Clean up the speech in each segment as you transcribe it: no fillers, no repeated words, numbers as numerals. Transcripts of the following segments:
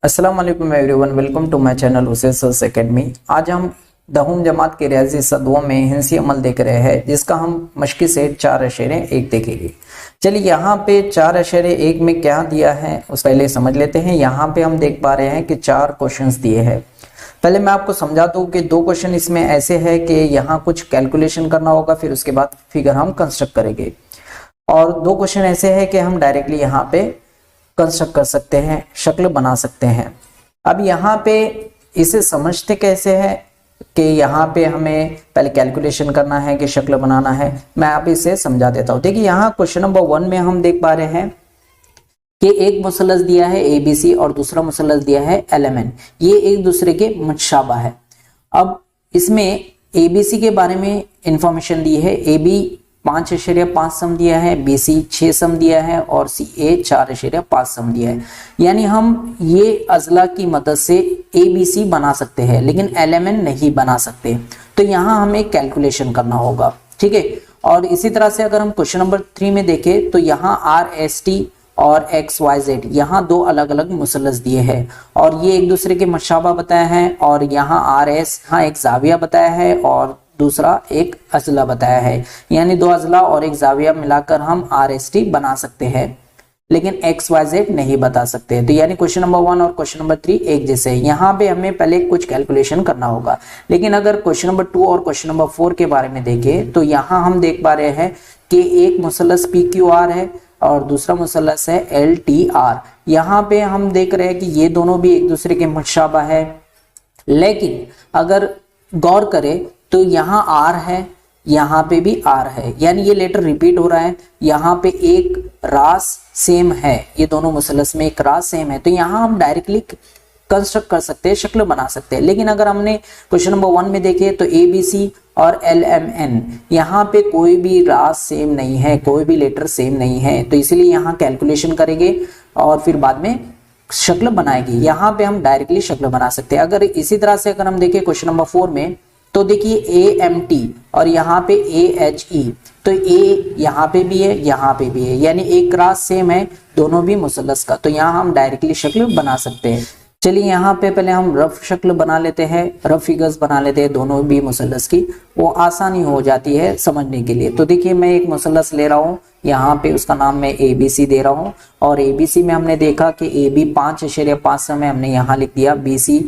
अस्सलाम वालेकुम everyone, welcome to my channel उसेस एकेडमी। आज हम 10वीं जमात के रियाजी सदवों में हिंसी अमल देख रहे हैं, जिसका हम मश्की से 4.1 देखेंगे। चलिए यहाँ पे 4.1 में क्या दिया है उस पहले समझ लेते हैं। यहाँ पे हम देख पा रहे हैं कि 4 क्वेश्चंस दिए हैं। पहले मैं आपको समझा दूं कि 2 क्वेश्चन इसमें ऐसे है कि यहाँ कुछ कैलकुलेशन करना होगा, फिर उसके बाद फिगर हम कंस्ट्रक्ट करेंगे, और 2 क्वेश्चन ऐसे है कि हम डायरेक्टली यहाँ पे कंस्ट्रक्ट कर सकते हैं, शक्ल बना सकते हैं। अब यहाँ पे इसे समझते कैसे है कि यहाँ पे हमें पहले कैलकुलेशन करना है कि शक्ल बनाना है। मैं आप इसे समझा देता हूँ। देखिए यहाँ क्वेश्चन नंबर 1 में हम देख पा रहे हैं कि एक मुसल्लस दिया है ABC और दूसरा मुसल्लस दिया है LMN। ये एक दूसरे के मुतशाबा है। अब इसमें ABC के बारे में इंफॉर्मेशन दी है। AB 5.5 सम दिया है, BC 6 सम दिया है और CA 4.5 सम दिया है। यानी हम ये अजला की मदद से ABC बना सकते हैं, लेकिन LMN नहीं बना सकते। तो यहाँ हमें कैलकुलेशन करना होगा, ठीक है। और इसी तरह से अगर हम क्वेश्चन नंबर 3 में देखें तो यहाँ RST और XYZ यहाँ 2 अलग अलग मुसल्लस दिए हैं और ये एक दूसरे के मुशाबा बताया है। और यहाँ RS यहाँ एक जाविया बताया है और दूसरा एक अजला बताया है। यानी 2 अजला और एक जाविया मिलाकर हम RST बना सकते हैं, लेकिन XYZ नहीं बता सकते। तो यानी क्वेश्चन नंबर 1 और क्वेश्चन नंबर 3 एक जैसे हैं। यहाँ पे हमें पहले कुछ कैलकुलेशन करना होगा। लेकिन अगर क्वेश्चन नंबर 2 और क्वेश्चन नंबर 4 के बारे में देखें तो यहाँ हम देख पा रहे हैं कि एक मुसल्लस PQR है और दूसरा मुसल्लस है LTR। यहाँ पे हम देख रहे हैं कि ये दोनों भी एक दूसरे के मुशाबा है, लेकिन अगर गौर करें तो यहाँ R है, यहाँ पे भी R है, यानी ये लेटर रिपीट हो रहा है। यहाँ पे एक रास सेम है, ये दोनों मुसल्लस में एक रास सेम है। तो यहाँ हम डायरेक्टली कंस्ट्रक्ट कर सकते हैं, शक्ल बना सकते हैं। लेकिन अगर हमने क्वेश्चन नंबर 1 में देखे तो ABC और LMN यहाँ पे कोई भी रास सेम नहीं है, कोई भी लेटर सेम नहीं है। तो इसलिए यहाँ कैलकुलेशन करेंगे और फिर बाद में शक्ल बनाएगी। यहाँ पे हम डायरेक्टली शक्ल बना सकते हैं। अगर इसी तरह से अगर हम देखें क्वेश्चन नंबर 4 में तो देखिए AMT और यहाँ पे AHE, तो A यहाँ पे भी है, यहाँ पे भी है, यानी एक क्रास सेम है दोनों भी मुसल्लस का। तो यहाँ हम डायरेक्टली शक्ल बना सकते हैं। चलिए यहाँ पे पहले हम रफ शक्ल बना लेते हैं, रफ फिगर्स बना लेते हैं दोनों भी मुसल्लस की, वो आसानी हो जाती है समझने के लिए। तो देखिए मैं एक मुसल्लस ले रहा हूँ, यहाँ पे उसका नाम मैं ABC दे रहा हूँ और ABC में हमने देखा कि AB 5.5 सम है, हमने यहाँ लिख दिया। BC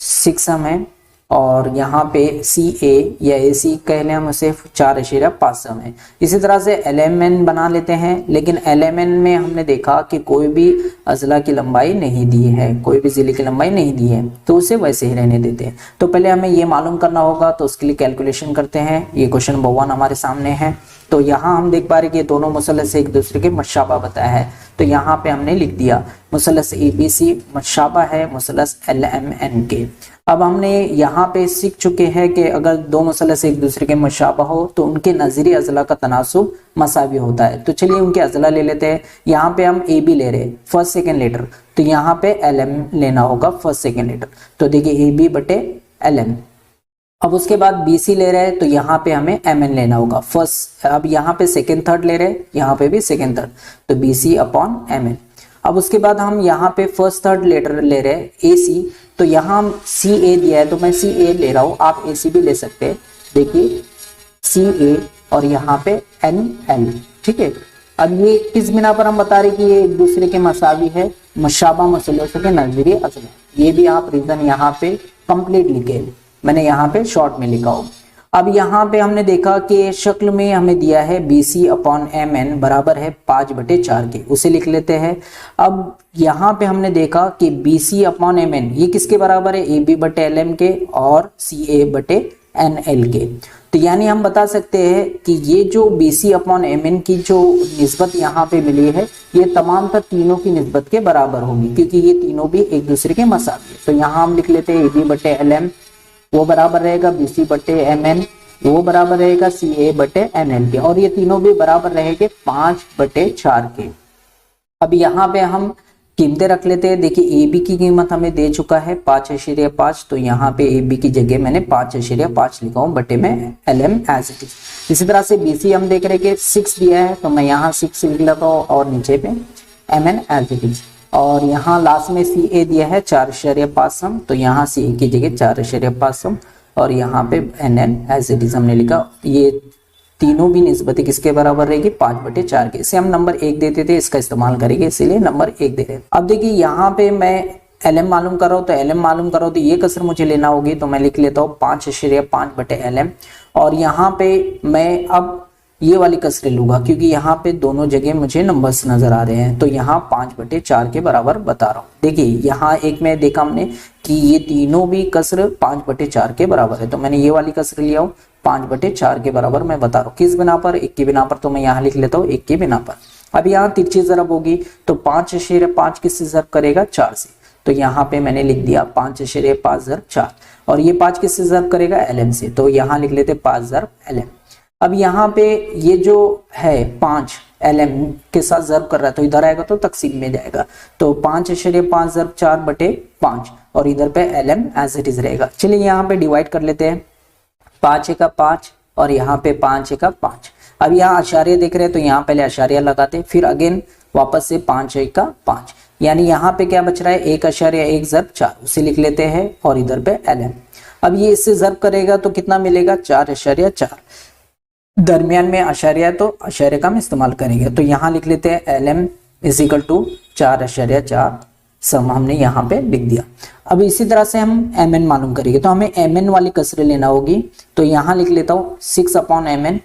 6 सम है और यहाँ पे CA या AC कह लें हम उसे 4.5 सम है। इसी तरह से LMN बना लेते हैं, लेकिन LMN में हमने देखा कि कोई भी अजला की लंबाई नहीं दी है, कोई भी जिले की लंबाई नहीं दी है, तो उसे वैसे ही रहने देते हैं। तो पहले हमें ये मालूम करना होगा, तो उसके लिए कैलकुलेशन करते हैं। ये क्वेश्चन नंबर 1 हमारे सामने है। तो यहाँ हम देख पा रहे कि दोनों मुसल्लस एक दूसरे के मुशाबा बताया है, तो यहाँ पे हमने लिख दिया मुसल्लस ABC मुशाबा है मुसल्लस LMN के। अब हमने यहाँ पे सीख चुके हैं कि अगर 2 मुसल्लस एक दूसरे के मुशाबा हो तो उनके नज़ीरी अजला का तनासुब मसावी होता है। तो चलिए उनके अजला ले लेते हैं। यहाँ पे हम AB ले रहे हैं, फर्स्ट सेकेंड लेटर, तो यहाँ पे LM लेना होगा, फर्स्ट सेकेंड लेटर। तो देखिए AB बटे LM। अब उसके बाद BC ले रहे हैं तो यहाँ पे हमें MN लेना होगा, फर्स्ट। अब यहाँ पे सेकेंड थर्ड ले रहे हैं, यहाँ पे भी सेकेंड थर्ड, तो BC अपॉन MN। अब उसके बाद हम यहाँ पे फर्स्ट थर्ड लेटर ले रहे हैं AC, तो यहाँ हम CA दिया है तो मैं CA ले रहा हूँ, आप AC भी ले सकते हैं। देखिए CA और यहाँ पे NL, ठीक है। अब ये किस बिना पर हम बता रहे कि ये एक दूसरे के मसावी है, मुशाबा मुसल्लसों के नज़ीरी अजला। ये भी आप रीजन यहाँ पे कंप्लीट लिखे, मैंने यहाँ पे शॉर्ट में लिखा हो। अब यहाँ पे हमने देखा कि शक्ल में हमें दिया है BC अपॉन MN बराबर है 5/4 के, उसे लिख लेते हैं। अब यहाँ पे हमने देखा कि BC अपॉन MN ये किसके बराबर है, AB बटे LM के और CA बटे NL के। तो यानी हम बता सकते हैं कि ये जो BC अपॉन MN की जो निस्बत यहाँ पे मिली है, ये तमाम तर तीनों की निस्बत के बराबर होगी, क्योंकि ये तीनों भी एक दूसरे के मसावी है। तो यहाँ हम लिख लेते हैं AB बटे LM, वो बराबर रहेगा BC बटे MN, वो बराबर रहेगा CA बटे NL के, और ये तीनों भी बराबर रहेंगे 5/4 के। अब यहाँ पे हम कीमतें रख लेते हैं। देखिए AB की कीमत हमें दे चुका है 5.5, तो यहाँ पे AB की जगह मैंने 5.5 लिखा हूँ बटे में LM एज इट इज। इसी तरह से BC हम देख रहे हैं कि 6 दिया है, तो मैं यहाँ 6 लिख लेता हूँ और नीचे पे MN एज इट इज। और यहाँ लास्ट में सी ए दिया है 4.5 सम, तो यहाँ सी ए की जगह 4.5 सम और यहाँ पे N N as it is हमने लिखा। ये तीनों भी निस्बत किसके बराबर रहेगी 5/4 के। इसे हम नंबर 1 देते थे, इसका इस्तेमाल करेंगे इसीलिए नंबर 1 दे रहे हैं। अब देखिए यहाँ पे मैं एल एम मालूम कर रहा हूँ, तो एल एम मालूम कर रहा हूँ तो ये कसर मुझे लेना होगी, तो मैं लिख लेता हूँ 5/5/LM। और यहाँ पे मैं अब ये वाली कसरें लूंगा क्योंकि यहाँ पे दोनों जगह मुझे नंबर्स नजर आ रहे हैं, तो यहाँ 5/4 के बराबर बता रहा हूँ। देखिए यहाँ एक में देखा हमने कि ये तीनों भी कसर 5/4 के बराबर है, तो मैंने ये वाली कसर लिया हूँ 5/4 के बराबर मैं बता रहा हूँ। किस बिना पर? 1 की बिना पर, तो मैं यहाँ लिख लेता हूँ 1 की बिना पर। अब यहाँ तिरछी ज़रब होगी तो 5/5 किससे ज़रब करेगा 4 से, तो यहाँ पे मैंने लिख दिया 5/5 ज़रब 4। और ये 5 किससे ज़रब करेगा LM से, तो यहाँ लिख लेते 5 ज़रब LM। अब यहाँ पे ये जो है 5 LM के साथ ज़रब कर रहा है तो इधर आएगा तो तकसीम में जाएगा, तो 5/5 ज़रब 4/5 और इधर पे LM एज इट इज रहेगा। चलिए यहाँ पे डिवाइड कर लेते हैं, 5×5 और यहाँ पे 5×5। अब यहाँ आशार्य देख रहे हैं तो यहाँ पहले आशार्य लगाते, फिर अगेन वापस से 5×5, यानी यहाँ पे क्या बच रहा है 1/1 ज़रब 4, उसे लिख लेते हैं और इधर पे LM। अब ये इससे ज़रब करेगा तो कितना मिलेगा 4/4, दरमियान में आशार्य है तो आशार्य का हम इस्तेमाल करेंगे, तो यहाँ लिख लेते हैं LM = 4/4 सम हमने यहाँ पे लिख दिया। अब इसी तरह से हम MN मालूम करेंगे, तो हमें MN वाली कसरें लेना होगी, तो यहाँ लिख लेता हूँ 6/MN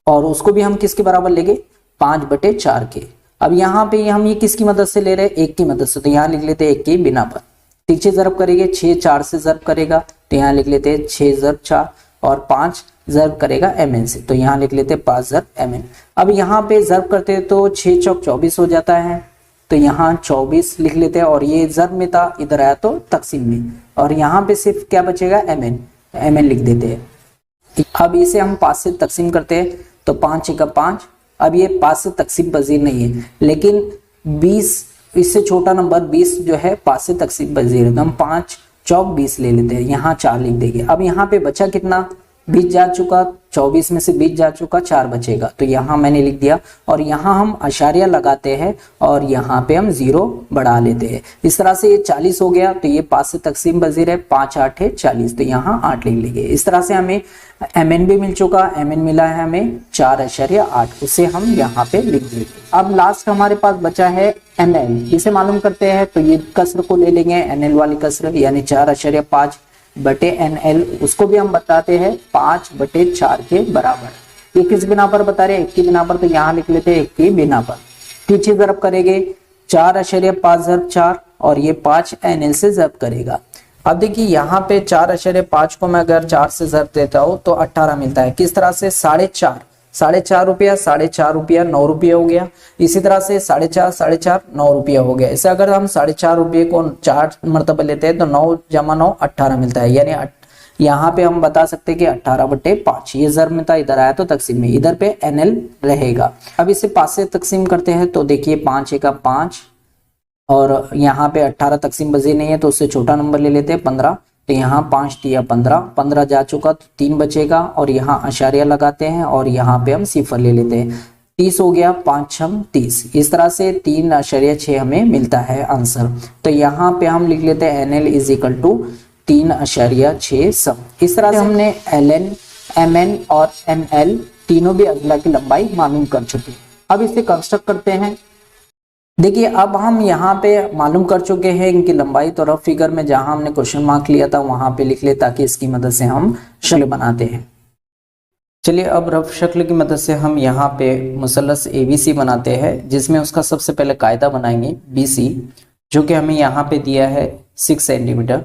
और उसको भी हम किसके बराबर लेंगे 5/4 के। अब यहाँ पे हम ये किसकी मदद से ले रहे हैं 1 की मदद से, तो यहाँ लिख लेते हैं 1 की बिना पर। पीछे ज़रब करेंगे 6 4 से ज़रब करेगा, तो यहाँ लिख लेते हैं 6 ज़रब 4 और 5 ज़रब करेगा MN से, तो यहाँ लिख लेते हैं 5 ज़रब MN। अब यहाँ पे ज़रब करते हैं तो 6 चौक 24 हो जाता है, तो यहाँ 24 लिख लेते हैं और ये ज़रब में था इधर आया तो तकसीम में, और यहाँ पे सिर्फ क्या बचेगा MN लिख देते हैं। अब इसे हम 5 से तकसीम करते हैं तो 5×5। अब ये 5 से तकसीम पजीर नहीं है, लेकिन 20 इससे छोटा नंबर 20 जो है 5 से तकसीम पजीर है, तो हम 5 चौक 20 ले लेते हैं, यहाँ 4 लिख देंगे। अब यहाँ पे बचा कितना 20 जा चुका, 24 में से 20 जा चुका, 4 बचेगा, तो यहाँ मैंने लिख दिया। और यहाँ हम आशार्य लगाते हैं और यहाँ पे हम 0 बढ़ा लेते हैं, इस तरह से ये 40 हो गया, तो ये 5 से तकसीम पजीर है, 5×8 = 40, तो यहाँ 8 लिख लेंगे। इस तरह से हमें MN भी मिल चुका, MN मिला है हमें 4/8, उसे हम यहाँ पे लिख देंगे। अब लास्ट हमारे पास बचा है NL, इसे मालूम करते हैं, तो ये कसर को ले लेंगे NL वाली कसर, यानी 4/5/NL, उसको भी हम बताते हैं 5/4 के बराबर। ये किस बिना पर बता रहे हैं 1 की बिना पर, तो यहाँ लिख लेते हैं 1 की बिना पर। पीछे ज़रब करेंगे 4/5 ज़रब 4 और ये 5 NL से ज़रब करेगा। अब देखिए यहाँ पे 4/5 को मैं अगर 4 से ज़रब देता हूँ तो 18 मिलता है। किस तरह से 4.5 रुपया 4.5 रुपया 9 रुपये हो गया, इसी तरह से 4.5 9 रुपया हो गया। इसे अगर हम 4.5 रुपये को 4 मरतबा लेते हैं तो 9 × 9 18 मिलता है, यानी यहाँ पे हम बता सकते हैं कि 18/5। ये ज़रब में था, इधर आया तो तकसीम में, इधर पे NL रहेगा। अब इसे 5 से तकसीम करते हैं तो देखिए 5×5 और यहाँ पे 18 तकसीम पजीर नहीं है तो उससे छोटा नंबर ले लेते हैं 15, तो यहाँ 5×3 = 15, 15 जा चुका तो 3 बचेगा और यहाँ आशार्य लगाते हैं और यहाँ पे हम 0 ले लेते हैं, 30 हो गया, 5×6 = 30। इस तरह से 3/6 हमें मिलता है आंसर। तो यहाँ पे हम लिख लेते हैं NL = 3/6 सम। इस तरह से हमने LN, MN और ML तीनों भी अजला की लंबाई मालूम कर चुके हैं। अब इसे कंस्ट्रक्ट करते हैं। देखिए अब हम यहाँ पे मालूम कर चुके हैं इनकी लंबाई, तो रफ फिगर में जहां हमने क्वेश्चन मार्क लिया था वहां पे लिख ले ताकि इसकी मदद से हम शक्ल बनाते हैं। चलिए अब रफ शक्ल की मदद से हम यहाँ पे मुसल्लस ABC बनाते हैं, जिसमें उसका सबसे पहले कायदा बनाएंगे BC, जो कि हमें यहाँ पे दिया है 6 सेंटीमीटर।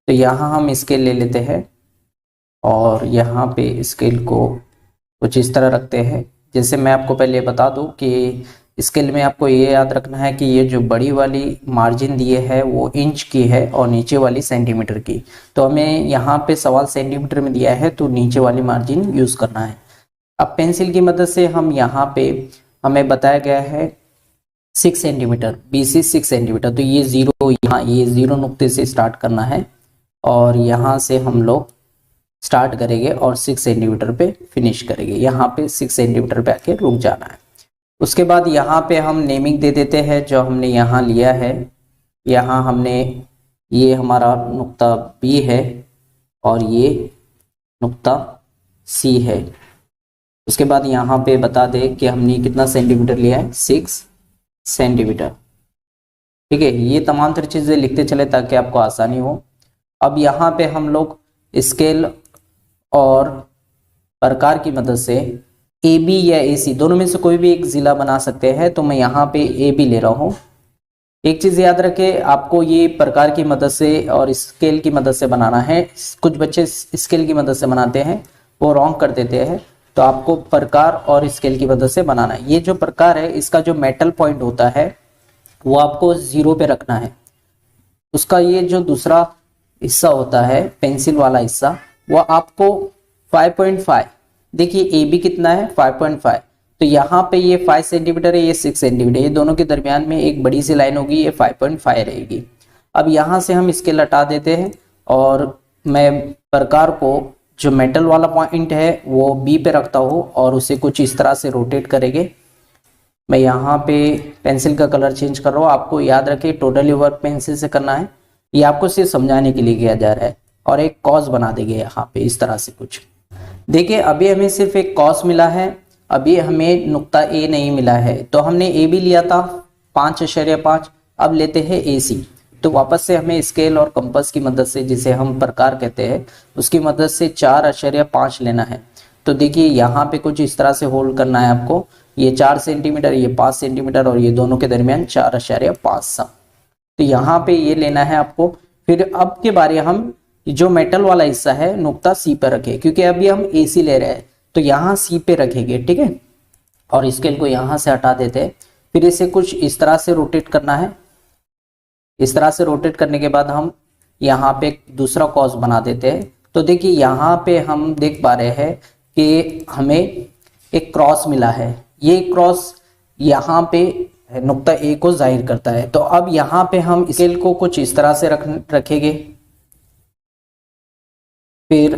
तो यहाँ हम स्केल ले लेते हैं और यहाँ पे स्केल को कुछ इस तरह रखते हैं। जैसे मैं आपको पहले बता दूं कि स्केल में आपको ये याद रखना है कि ये जो बड़ी वाली मार्जिन दिए है वो इंच की है और नीचे वाली सेंटीमीटर की। तो हमें यहाँ पे सवाल सेंटीमीटर में दिया है तो नीचे वाली मार्जिन यूज करना है। अब पेंसिल की मदद से हम यहाँ पे हमें बताया गया है 6 सेंटीमीटर, BC 6 सेंटीमीटर, तो ये 0 यहाँ ये 0 नुक्ते से स्टार्ट करना है और यहाँ से हम लोग स्टार्ट करेंगे और 6 सेंटीमीटर पे फिनिश करेंगे। यहाँ पे 6 सेंटीमीटर पे आके रुक जाना है। उसके बाद यहाँ पे हम नेमिंग दे देते हैं जो हमने यहाँ लिया है। यहाँ हमने ये हमारा नुक्ता बी है और ये नुक्ता सी है। उसके बाद यहाँ पे बता दें कि हमने कितना सेंटीमीटर लिया है, 6 सेंटीमीटर। ठीक है, ये तमाम तरह चीज़ें लिखते चले ताकि आपको आसानी हो। अब यहाँ पे हम लोग स्केल और प्रकार की मदद से ए बी या ए सी दोनों में से कोई भी एक ज़िला बना सकते हैं। तो मैं यहाँ पे ए बी ले रहा हूँ। एक चीज़ याद रखें, आपको ये प्रकार की मदद से और स्केल की मदद से बनाना है। कुछ बच्चे स्केल की मदद से बनाते हैं, वो रॉन्ग कर देते हैं। तो आपको प्रकार और स्केल की मदद से बनाना है। ये जो प्रकार है, इसका जो मेटल पॉइंट होता है वो आपको 0 पे रखना है। उसका ये जो दूसरा हिस्सा होता है, पेंसिल वाला हिस्सा, वो आपको 5.5, देखिए ए बी कितना है 5.5, तो यहाँ पे ये 5 सेंटीमीटर है, ये 6 सेंटीमीटर, ये दोनों के दरमियान में एक बड़ी सी लाइन होगी, ये 5.5 रहेगी। अब यहाँ से हम स्केल हटा देते हैं और मैं प्रकार को जो मेटल वाला पॉइंट है वो बी पे रखता हूँ और उसे कुछ इस तरह से रोटेट करेंगे। मैं यहाँ पे पेंसिल का कलर चेंज कर रहा हूँ। आपको याद रखें टोटली वर्क पेंसिल से करना है। ये आपको सिर्फ समझाने के लिए किया जा रहा है। और एक कॉस बना देंगे यहाँ पे इस तरह से कुछ। देखिए अभी हमें सिर्फ एक कॉस मिला है, अभी हमें नुक्ता ए नहीं मिला है। तो हमने ए बी लिया था 5.5, अब लेते हैं ए सी। तो वापस से हमें स्केल और कंपास की मदद से, जिसे हम प्रकार कहते हैं, उसकी मदद से 4.5 लेना है। तो देखिए यहाँ पे कुछ इस तरह से होल्ड करना है आपको। ये 4 सेंटीमीटर, ये 5 सेंटीमीटर और ये दोनों के दरमियान 4.5 सम। तो यहाँ पे ये लेना है आपको। फिर अब के बारे हम जो मेटल वाला हिस्सा है नुक्ता सी पर रखें, क्योंकि अभी हम ए सी ले रहे हैं तो यहाँ सी पे रखेंगे। ठीक है, और स्केल को यहाँ से हटा देते हैं। फिर इसे कुछ इस तरह से रोटेट करना है। इस तरह से रोटेट करने के बाद हम यहाँ पे दूसरा कॉस बना देते हैं। तो देखिए यहाँ पे हम देख पा रहे हैं कि हमें एक क्रॉस मिला है। ये क्रॉस यहाँ पे नुक्ता ए को जाहिर करता है। तो अब यहाँ पे हम स्केल को कुछ इस तरह से रखेंगे। फिर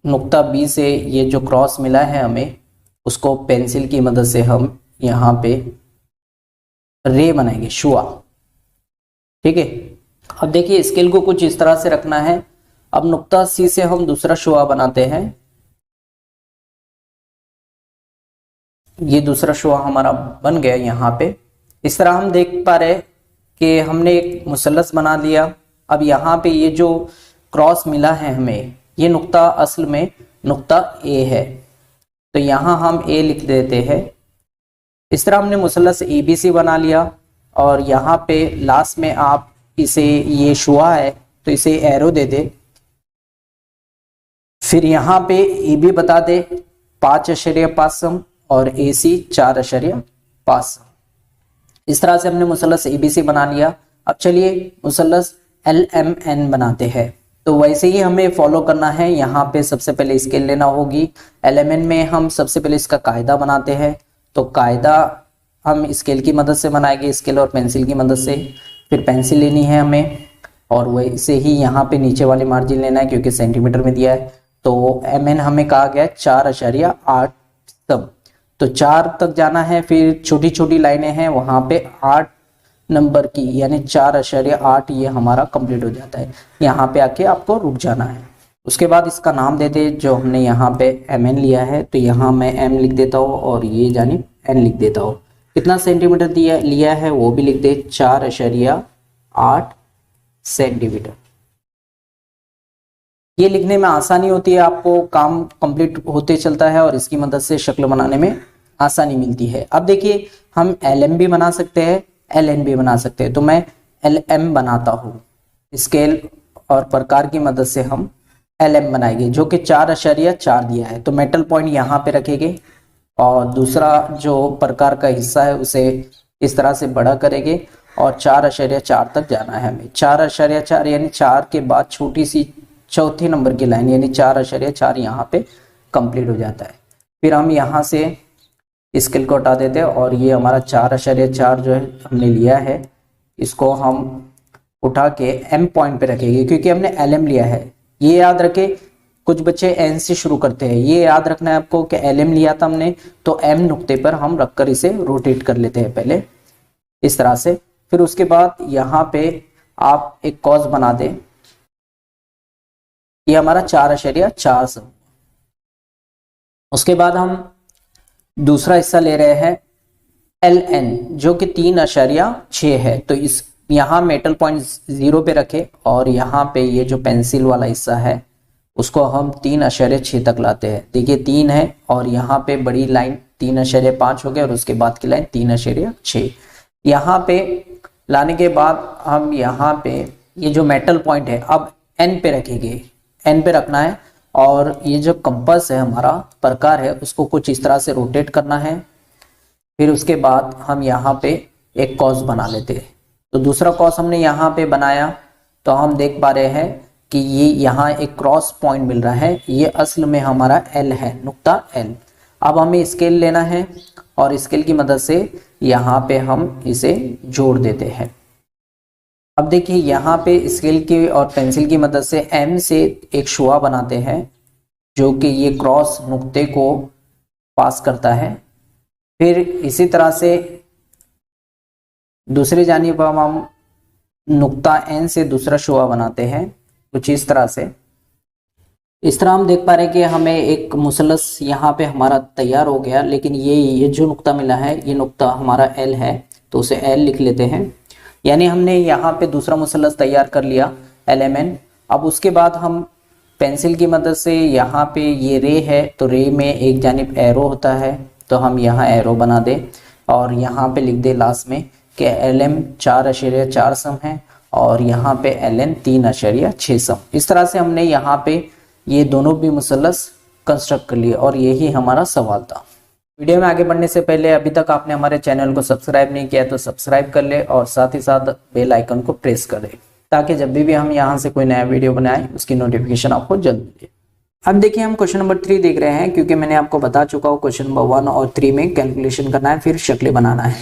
नुक्ता बी से ये जो क्रॉस मिला है हमें, उसको पेंसिल की मदद से हम यहाँ पे रे बनाएंगे, शुआ। ठीक है, अब देखिए स्केल को कुछ इस तरह से रखना है। अब नुक्ता सी से हम दूसरा शुआ बनाते हैं। ये दूसरा शुआ हमारा बन गया यहाँ पे। इस तरह हम देख पा रहे कि हमने एक मुसल्लस बना लिया। अब यहाँ पे ये जो क्रॉस मिला है हमें, ये नुक्ता असल में नुक्ता ए है। तो यहाँ हम ए लिख देते हैं। इस तरह हमने मुसल्लस ए बी सी बना लिया। और यहाँ पे लास्ट में आप इसे, ये शुआ है तो इसे एरो दे दे। फिर यहाँ पे ए बी बता दे 5.5 सम और ए सी 4.5 सम। इस तरह से हमने मुसल्लस ए बी सी बना लिया। अब चलिए मुसल्लस एल एम एन बनाते हैं। तो वैसे ही हमें फॉलो करना है। यहाँ पे सबसे पहले स्केल लेना होगी। एल एम एन में हम सबसे पहले इसका कायदा बनाते हैं। तो कायदा हम स्केल की मदद से बनाएंगे, स्केल और पेंसिल की मदद से। फिर पेंसिल लेनी है हमें और वैसे ही यहाँ पे नीचे वाली मार्जिन लेना है क्योंकि सेंटीमीटर में दिया है। तो एम एन हमें कहा गया 4.8 सम। तो 4 तक जाना है। फिर छोटी छोटी लाइनें हैं वहाँ पे 8 नंबर की, यानी 4.8 ये हमारा कंप्लीट हो जाता है। यहाँ पे आके आपको रुक जाना है। उसके बाद इसका नाम दे दे, जो हमने यहाँ पे एम एन लिया है तो यहाँ मैं एम लिख देता हूँ और ये जानिब एन लिख देता हूँ। कितना सेंटीमीटर लिया है वो भी लिख दे, 4.8 सेंटीमीटर। ये लिखने में आसानी होती है, आपको काम कंप्लीट होते चलता है और इसकी मदद से शक्ल बनाने में आसानी मिलती है। अब देखिए हम एल एम भी बना सकते हैं, एल एन भी बना सकते हैं। तो मैं एल एम बनाता हूँ। स्केल और प्रकार की मदद से हम एल एम बनाएंगे, जो कि 4.4 दिया है। तो मेटल पॉइंट यहाँ पे रखेंगे और दूसरा जो प्रकार का हिस्सा है उसे इस तरह से बड़ा करेंगे और 4.4 तक जाना है हमें। 4.4 यानी 4 के बाद छोटी सी चौथी नंबर की लाइन, यानी 4.4 यहाँ पे कंप्लीट हो जाता है। फिर हम यहाँ से स्केल को हटा देते हैं और ये हमारा 4.4 जो है हमने लिया है, इसको हम उठा के एम पॉइंट पे रखेंगे क्योंकि हमने एल एम लिया है। ये याद रखें कुछ बच्चे एन से शुरू करते हैं। ये याद रखना है आपको कि एल एम लिया था हमने, तो एम नुक्ते पर हम रखकर इसे रोटेट कर लेते हैं पहले इस तरह से। फिर उसके बाद यहाँ पे आप एक कॉस बना दें, ये हमारा 4.4 सम। उसके बाद हम दूसरा हिस्सा ले रहे हैं एल एन जो कि 3.6 है। तो इस यहाँ मेटल पॉइंट 0 पे रखे और यहाँ पे ये जो पेंसिल वाला हिस्सा है उसको हम 3.6 तक लाते हैं। देखिए 3 है और यहाँ पे बड़ी लाइन 3.5 हो गया और उसके बाद की लाइन 3.6। यहाँ पे लाने के बाद हम यहाँ पे ये जो मेटल पॉइंट है अब एन पे रखेंगे, एन पे रखना है। और ये जो कंपास है हमारा प्रकार है उसको कुछ इस तरह से रोटेट करना है। फिर उसके बाद हम यहाँ पे एक कॉस बना लेते हैं। तो दूसरा कॉस हमने यहाँ पे बनाया तो हम देख पा रहे हैं कि ये यहाँ एक क्रॉस पॉइंट मिल रहा है, ये असल में हमारा एल है, नुक्ता एल। अब हमें स्केल लेना है और स्केल की मदद से यहाँ पे हम इसे जोड़ देते हैं। अब देखिए यहाँ पे स्केल की और पेंसिल की मदद से एम से एक शुआ बनाते हैं जो कि ये क्रॉस नुक्ते को पास करता है। फिर इसी तरह से दूसरी जानिब हम नुक्ता एन से दूसरा शुआ बनाते हैं कुछ इस तरह से। इस तरह हम देख पा रहे हैं कि हमें एक मुसलस यहाँ पे हमारा तैयार हो गया, लेकिन ये जो नुक्ता मिला है ये नुक्ता हमारा एल है तो उसे एल लिख लेते हैं। यानी हमने यहाँ पे दूसरा मुसलस तैयार कर लिया एल एम एन। अब उसके बाद हम पेंसिल की मदद से यहाँ पे ये रे है तो रे में एक जानिब एरो होता है तो हम यहाँ एरो बना दें और यहाँ पे लिख दे लास्ट में कि एल एम 4.4 सम है और यहाँ पे एल एन 3.6 सम। इस तरह से हमने यहाँ पे ये दोनों भी मुसलस कंस्ट्रक्ट कर लिए और यही हमारा सवाल था। वीडियो में आगे बढ़ने से पहले अभी तक आपने हमारे चैनल को सब्सक्राइब नहीं किया तो सब्सक्राइब कर ले और साथ ही साथ बेल आइकन को प्रेस कर दे ताकि जब भी हम यहाँ से कोई नया वीडियो बनाए उसकी नोटिफिकेशन आपको जल्द मिले। अब देखिए हम क्वेश्चन नंबर 3 देख रहे हैं, क्योंकि मैंने आपको बता चुका हूँ क्वेश्चन नंबर 1 और 3 में कैलकुलेशन करना है फिर शक्लें बनाना है।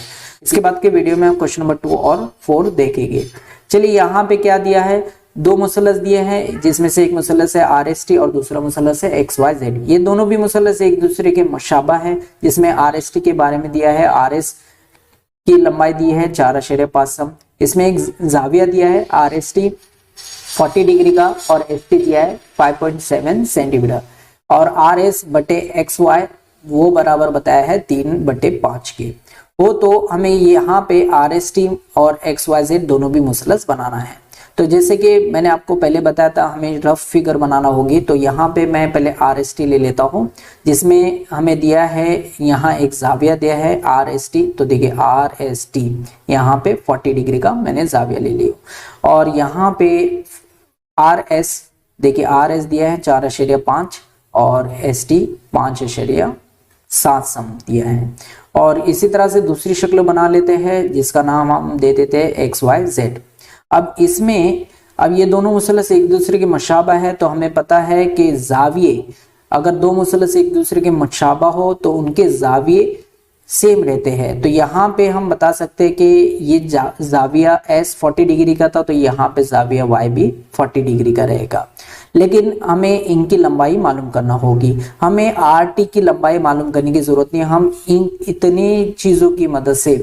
इसके बाद के वीडियो में हम क्वेश्चन नंबर 2 और 4 देखेंगे। चलिए यहाँ पे क्या दिया है, दो मुसलस दिए हैं जिसमें से एक मुसलस है आर एस टी और दूसरा मुसलस है एक्स वाई जेड। ये दोनों भी मुसलस एक दूसरे के मुशाबा है, जिसमें आर एस टी के बारे में दिया है आर एस की लंबाई दी है 4.5 सम। इसमें एक जाविया दिया है आर एस टी 40 डिग्री का और एस टी दिया है 5.7 सेंटीमीटर और आर एस बटे एक्स वाई वो बराबर बताया है 3/5 के। वो तो हमें यहाँ पे आर एस टी और एक्स वाई जेड दोनों भी मुसलस बनाना है। तो जैसे कि मैंने आपको पहले बताया था हमें रफ फिगर बनाना होगी, तो यहाँ पे मैं पहले आर एस टी ले लेता हूँ जिसमें हमें दिया है यहाँ एक जाविया दिया है आर एस टी। तो देखिए आर एस टी यहाँ पे 40 डिग्री का मैंने जाविया ले लिया और यहाँ पे आर एस देखिए आर एस दिया है 4.5 और एस टी 5.7 सम दिया है। और इसी तरह से दूसरी शक्ल बना लेते हैं जिसका नाम हम दे देते हैं एक्स वाई जेड। अब इसमें अब ये दोनों मुसलस एक दूसरे के मुशाबा है तो हमें पता है कि जाविये अगर दो मुसलस एक दूसरे के मुशाबा हो तो उनके जाविये सेम रहते हैं। तो यहाँ पे हम बता सकते हैं कि ये जाविया एस 40 डिग्री का था तो यहाँ पे जाविया वाई भी 40 डिग्री का रहेगा। लेकिन हमें इनकी लंबाई मालूम करना होगी, हमें आर टी की लंबाई मालूम करने की जरूरत नहीं। हम इन इतनी चीजों की मदद से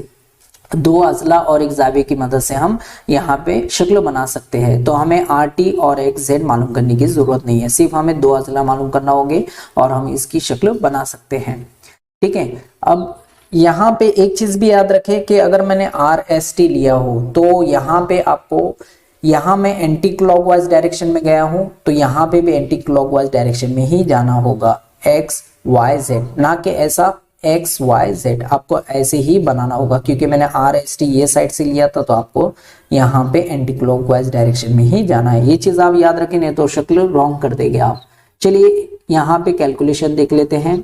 दो अजला और एक जाविये की मदद से हम यहाँ पे शक्ल बना सकते हैं। तो हमें आर टी और एक जेड मालूम करने की जरूरत नहीं है, सिर्फ हमें दो अजला मालूम करना होंगे और हम इसकी शक्ल बना सकते हैं। ठीक है, अब यहाँ पे एक चीज भी याद रखें कि अगर मैंने आर एस टी लिया हो तो यहाँ पे आपको यहाँ मैं एंटी क्लॉकवाइज डायरेक्शन में गया हूँ तो यहाँ पे भी एंटी क्लॉकवाइज डायरेक्शन में ही जाना होगा एक्स वाई जेड, ना कि ऐसा एक्स वाई जेड। आपको ऐसे ही बनाना होगा क्योंकि मैंने आर एस टी ये साइड से लिया था तो आपको यहाँ पे एंटी क्लॉकवाइज डायरेक्शन में ही जाना है। ये चीज आप याद रखें नहीं तो शक्ल रॉन्ग कर देंगे आप। चलिए यहाँ पे कैलकुलेशन देख लेते हैं।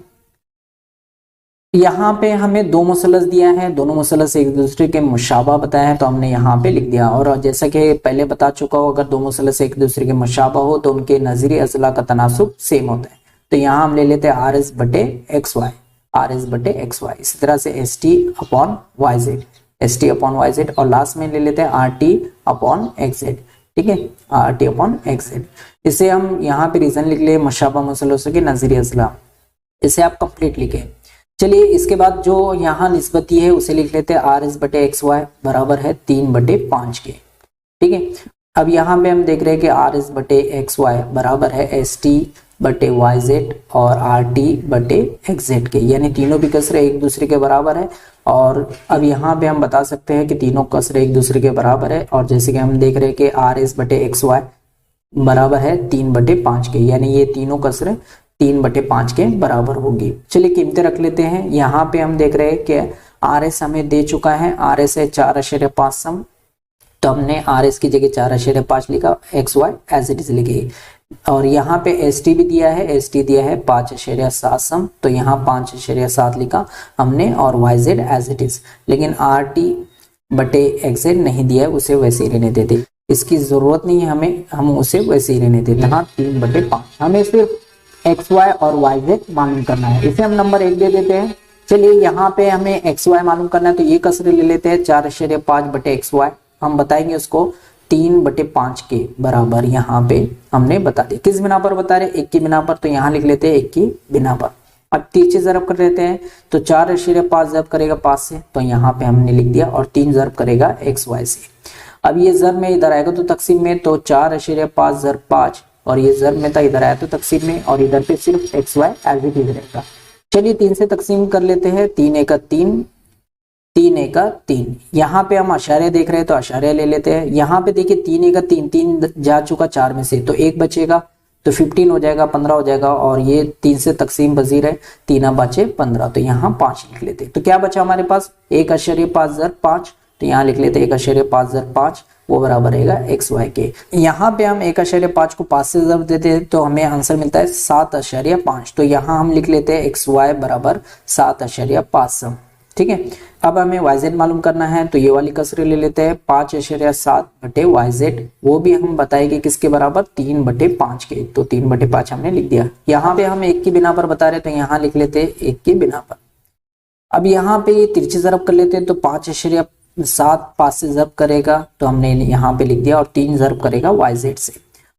यहाँ पे हमें दो मुसलस दिया है, दोनों मुसलस एक दूसरे के मुशाबा बताया है तो हमने यहाँ पे लिख दिया। और जैसा कि पहले बता चुका हूँ अगर दो मुसलस एक दूसरे के मुशाबा हो तो उनके नजरी अजला का तनासुब सेम होता है। तो यहाँ हम ले लेते हैं आर एस बटे एक्स वाई, आर एस बटे एक्स वाई। इसी तरह से S T upon Y Z, S T upon Y Z और लास्ट में ले लेते हैं R T upon X Z. ठीक है, RT अपॉन XZ। इसे हम यहाँ पे रीजन लिख ले, मशाबा मुसलसल के नजरी अजला, इसे आप कंप्लीट लिखे। चलिए इसके बाद जो यहाँ निस्बती है उसे लिख लेते हैं RS बटे XY बराबर है 3/5 के। ठीक है, अब यहाँ पे हम देख रहे हैं कि RS बटे XY बराबर है ST बटे YZ और RT बटे XZ के, यानी तीनों भी कसरे एक दूसरे के बराबर है। और अब यहाँ पे हम बता सकते हैं कि तीनों कसरे एक दूसरे के बराबर है, और जैसे कि हम देख रहे हैं कि RS बटे XY बराबर है 3/5 के, यानी ये तीनों कसरे 3/5 के बराबर होगी। चलिए कीमतें रख लेते हैं। यहाँ पे हम देख रहे हैं कि RS हमें दे चुका है, RS है 4.5 सम, तो हमने RS की जगह 4.5 लिखा, XY एज इट इज लिखी। और यहाँ पे ST भी दिया है, ST दिया है 5.7 सम, तो यहाँ 5.7 लिखा हमने, और YZ एज इट इज। लेकिन RT बटे XZ नहीं दिया है, उसे वैसे ही रहने देते, इसकी जरूरत नहीं है हमें, हम उसे वैसे ही रहने देते। हाँ 3/5, हमें सिर्फ XY और YZ मालूम करना है, इसे हम नंबर 1 दे देते हैं। चलिए यहाँ पे हमें XY मालूम करना है, तो ये कसरे ले लेते हैं 4.5 बटे XY, हम बताएंगे उसको 3/5 के बराबर। यहाँ पे हमने बता दिया, किस बिना पर बता रहे, 1 की बिना पर, तो यहाँ लिख लेते हैं 1 की बिना पर। अब 3 से जरब कर लेते हैं, तो 4.5 जरब करेगा 5 से, तो यहाँ पे हमने लिख दिया, और 3 जरब करेगा XY से। अब ये जरब में इधर आएगा तो तकसीम में, तो 4.5 जरब 5, और ये जरब में था इधर आया तो तकसीम में, और इधर पे सिर्फ XY एज इट इज रहेगा। चलिए 3 से तकसीम कर लेते हैं, 3 एका 3, 3 एका 3। यहाँ पे हम आशार्य देख रहे हैं तो आशार्य ले लेते हैं। यहाँ पे देखिए 3 एका 3, 3 जा चुका 4 में से, तो 1 बचेगा, तो 15 हो जाएगा, 15 हो जाएगा, और ये 3 से तकसीम पजीर है, 3 बचे 15, तो यहाँ 5 लिख लेते। तो क्या बचा हमारे पास, 1.5 जर 5, तो यहाँ लिख लेते 1.5 जर 5, वो बराबर रहेगा XY के। यहाँ पे हम 1.5 को 5 से जब देते हैं तो हमें आंसर मिलता है 7.5, तो यहाँ हम लिख लेते हैं XY बराबर 7.5 सम। ठीक है, अब हमें YZ मालूम करना है, तो ये वाली कसरे ले लेते हैं 5.7 बटे YZ, वो भी हम बताएंगे किसके बराबर, 3/5 के, तो 3/5 हमने लिख दिया। यहाँ पे हम 1 की बिना पर बता रहे, तो यहाँ लिख लेते हैं 1 की बिना पर। अब यहाँ पे ये तिरछे जरब कर लेते हैं, तो 5.7 5 से जरब करेगा, तो हमने यहाँ पे लिख दिया, और 3 जरब करेगा YZ से।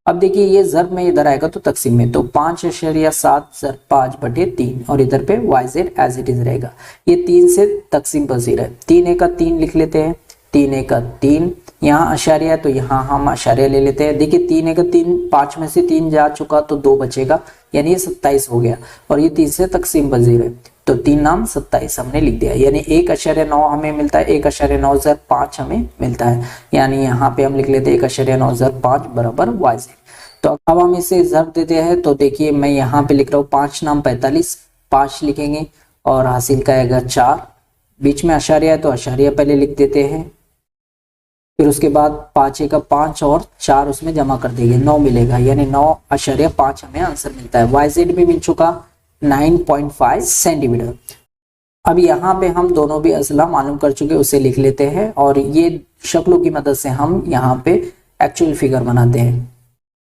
अब देखिए ये जरब में इधर आएगा तो तकसीम में, तो 5.7 जरब 5/3, और इधर पे YZ एज इट इज रहेगा। ये 3 से तकसीम पजीर है, 3 एका 3 लिख लेते हैं, 3 एका 3, यहाँ आशार्य है तो यहाँ हम आशार्य ले लेते हैं। देखिए 3 एका 3, 5 में से 3 जा चुका, तो 2 बचेगा, यानी ये 27 हो गया, और ये 3 से तकसीम पजीर है, तो 3 नाम 27 हमने लिख दिया, यानी 1.9 हमें मिलता है, 1.9 जर 5 हमें मिलता है, यानी यहाँ पे हम लिख लेते हैं 1.9 जर 5 बराबर YZ। तो अब हम इसे जर्ब देते हैं, तो देखिए मैं यहाँ पे लिख रहा हूँ 5 नाम 45, 5 लिखेंगे, और हासिल का आएगा 4, बीच में आशार्य है तो आशार्य पहले लिख देते हैं, फिर उसके बाद 5 का 5 और 4 उसमें जमा कर देंगे, 9 मिलेगा, यानी 9.5 हमें आंसर मिलता है। YZ भी मिल चुका 9.5 सेंटीमीटर। अब यहाँ पे हम दोनों भी असला मालूम कर चुके, उसे लिख लेते हैं, और ये शक्लों की मदद से हम यहाँ पे एक्चुअल फिगर बनाते हैं।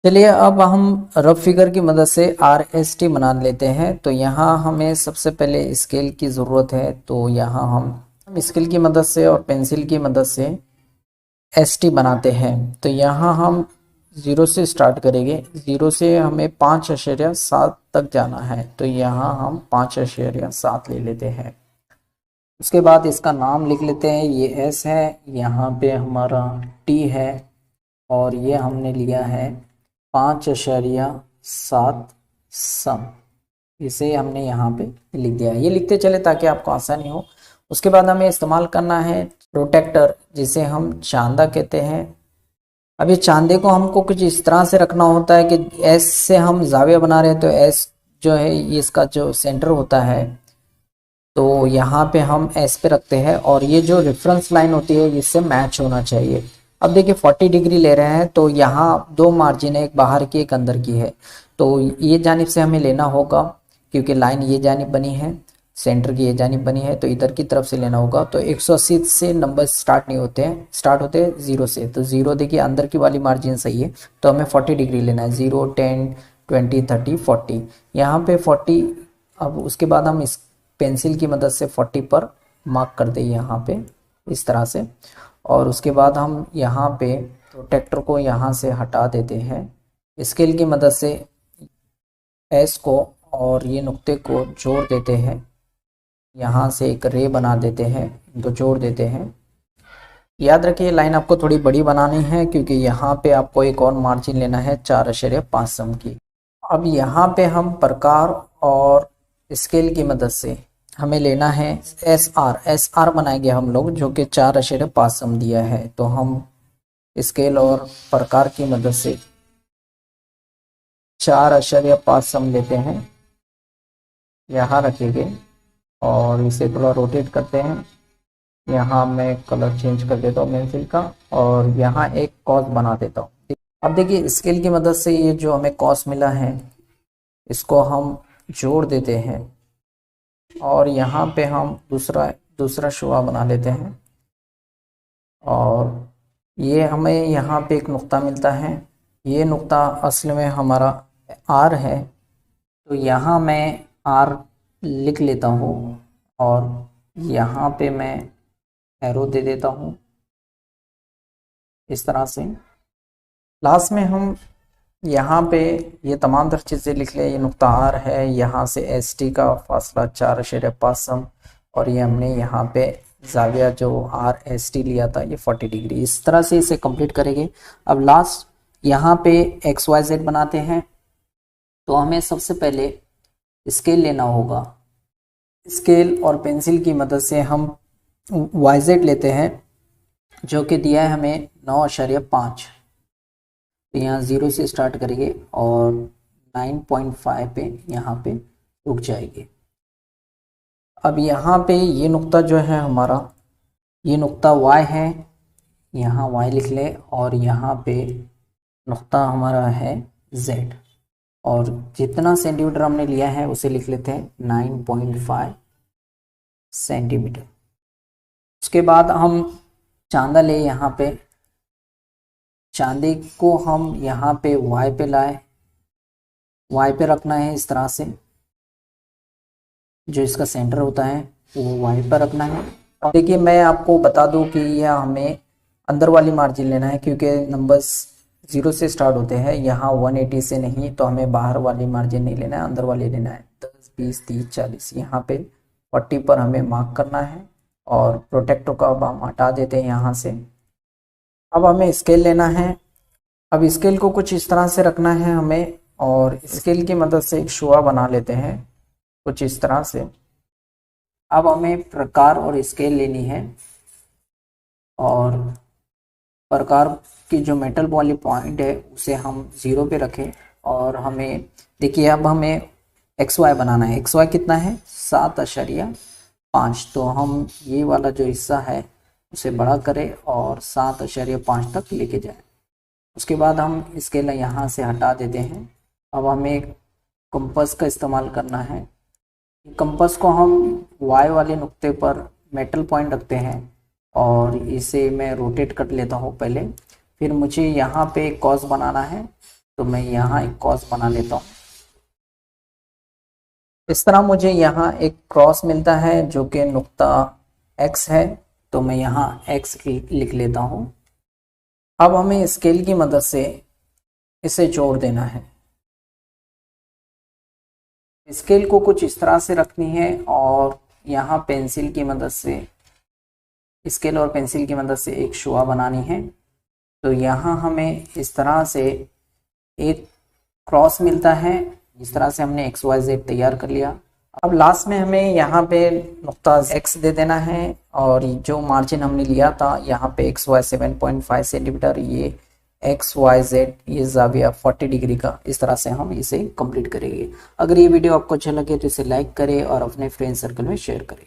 चलिए अब हम रफ फिगर की मदद से RST बना लेते हैं। तो यहाँ हमें सबसे पहले स्केल की ज़रूरत है, तो यहाँ हम स्केल की मदद से और पेंसिल की मदद से ST बनाते हैं। तो यहाँ हम 0 से स्टार्ट करेंगे, 0 से हमें 5.7 तक जाना है, तो यहाँ हम 5.7 ले लेते हैं। उसके बाद इसका नाम लिख लेते हैं, ये S है, यहाँ पे हमारा T है, और ये हमने लिया है 5.7 सम, इसे हमने यहाँ पे लिख दिया है। ये लिखते चले ताकि आपको आसानी हो। उसके बाद हमें इस्तेमाल करना है प्रोटेक्टर, जिसे हम चांदा कहते हैं। अब ये चांदे को हमको कुछ इस तरह से रखना होता है कि एस से हम जाविया बना रहे हैं, तो एस जो है ये इसका जो सेंटर होता है, तो यहाँ पे हम एस पे रखते हैं, और ये जो रेफरेंस लाइन होती है इससे मैच होना चाहिए। अब देखिए 40 डिग्री ले रहे हैं, तो यहाँ 2 मार्जिन है, एक बाहर की एक अंदर की है, तो ये जानिब से हमें लेना होगा, क्योंकि लाइन ये जानिब बनी है, सेंटर की ये जानिब बनी है, तो इधर की तरफ से लेना होगा। तो 180 से नंबर स्टार्ट नहीं होते हैं, स्टार्ट होते हैं 0 से, तो 0 देखिए अंदर की वाली मार्जिन सही है, तो हमें 40 डिग्री लेना है, 0 10 20 30 40, यहाँ पे 40। अब उसके बाद हम इस पेंसिल की मदद से 40 पर मार्क कर दें यहाँ पे इस तरह से, और उसके बाद हम यहाँ पे प्रोटेक्टर को यहाँ से हटा देते हैं। स्केल की मदद से एस को और ये नुक्ते को जोड़ देते हैं, यहाँ से एक रे बना देते हैं, इनको जोड़ देते हैं। याद रखिए लाइन आपको थोड़ी बड़ी बनानी है क्योंकि यहाँ पे आपको एक और मार्जिन लेना है 4.5 सम की। अब यहाँ पे हम प्रकार और स्केल की मदद से हमें लेना है एस आर बनाएंगे हम लोग, जो कि 4.5 सम दिया है। तो हम स्केल और प्रकार की मदद से 4.5 सम लेते हैं, यहाँ रखेंगे और इसे थोड़ा रोटेट करते हैं। यहाँ मैं कलर चेंज कर देता हूँ पेंसिल का और यहाँ एक कॉस बना देता हूँ। अब देखिए स्केल की मदद से ये जो हमें कॉस मिला है इसको हम जोड़ देते हैं और यहाँ पे हम दूसरा शुआ बना लेते हैं और ये हमें यहाँ पे एक नुक्ता मिलता है। ये नुक्ता असल में हमारा आर है, तो यहाँ मैं आर लिख लेता हूँ और यहाँ पे मैं एरो दे देता हूँ इस तरह से। लास्ट में हम यहाँ पे ये तमाम तरह चीज़ें लिख लें। ये नुक्ता आर है, यहाँ से एस टी का फासला 4.5 सम और ये हमने यहाँ पे जाविया जो आर एस टी लिया था ये 40 डिग्री। इस तरह से इसे कंप्लीट करेंगे। अब लास्ट यहाँ पे एक्स वाई जेड बनाते हैं, तो हमें सबसे पहले स्केल लेना होगा। स्केल और पेंसिल की मदद से हम वाई जेड लेते हैं जो कि दिया है हमें 9.5। तो यहाँ 0 से स्टार्ट करेंगे और 9.5 पे यहाँ पे रुक जाएंगे। अब यहाँ पे ये नुक्ता जो है हमारा, ये नुक्ता y है, यहाँ y लिख ले और यहाँ पे नुक्ता हमारा है z और जितना सेंटीमीटर हमने लिया है उसे लिख लेते हैं 9.5 सेंटीमीटर। उसके बाद हम चांदा ले, यहाँ पे चांदी को हम यहाँ पे y पे लाए, y पे रखना है इस तरह से, जो इसका सेंटर होता है वो y पर रखना है। और देखिए मैं आपको बता दूं कि यह हमें अंदर वाली मार्जिन लेना है क्योंकि नंबर्स 0 से स्टार्ट होते हैं, यहाँ 180 से नहीं, तो हमें बाहर वाली मार्जिन नहीं लेना है, अंदर वाली लेना है। 10, 20, 30, 40, यहाँ पे 40 पर हमें मार्क करना है और प्रोटेक्टर को अब हम हटा देते हैं यहाँ से। अब हमें स्केल लेना है। अब स्केल को कुछ इस तरह से रखना है हमें और स्केल की मदद से एक शुआ बना लेते हैं कुछ इस तरह से। अब हमें प्रकार और स्केल लेनी है और प्रकार की जो मेटल वाली पॉइंट है उसे हम 0 पे रखें और हमें देखिए अब हमें एक्स वाई बनाना है। एक्स वाई कितना है 7.5, तो हम ये वाला जो हिस्सा है उसे बड़ा करें और 7.5 तक लेके जाएं। उसके बाद हम स्केल यहाँ से हटा देते हैं। अब हमें कंपास का इस्तेमाल करना है। कंपास को हम वाई वाले नुक्ते पर मेटल पॉइंट रखते हैं और इसे मैं रोटेट कर लेता हूँ पहले। फिर मुझे यहाँ पे एक कॉस बनाना है, तो मैं यहाँ एक कॉस बना लेता हूँ। इस तरह मुझे यहाँ एक क्रॉस मिलता है जो कि नुक्ता एक्स है, तो मैं यहाँ एक्स लिख लेता हूँ। अब हमें स्केल की मदद से इसे जोड़ देना है। स्केल को कुछ इस तरह से रखनी है और यहाँ पेंसिल की मदद से, स्केल और पेंसिल की मदद से एक शुआ बनानी है। तो यहाँ हमें इस तरह से एक क्रॉस मिलता है। इस तरह से हमने एक्स वाई जेड तैयार कर लिया। अब लास्ट में हमें यहाँ पे नुक्ता एक्स दे देना है और जो मार्जिन हमने लिया था यहाँ पे एक्स वाई 7.5 सेंटीमीटर, ये एक्स वाई जेड ये जाविया 40 डिग्री का, इस तरह से हम इसे कंप्लीट करेंगे। अगर ये वीडियो आपको अच्छा लगे तो इसे लाइक करें और अपने फ्रेंड सर्कल में शेयर करें।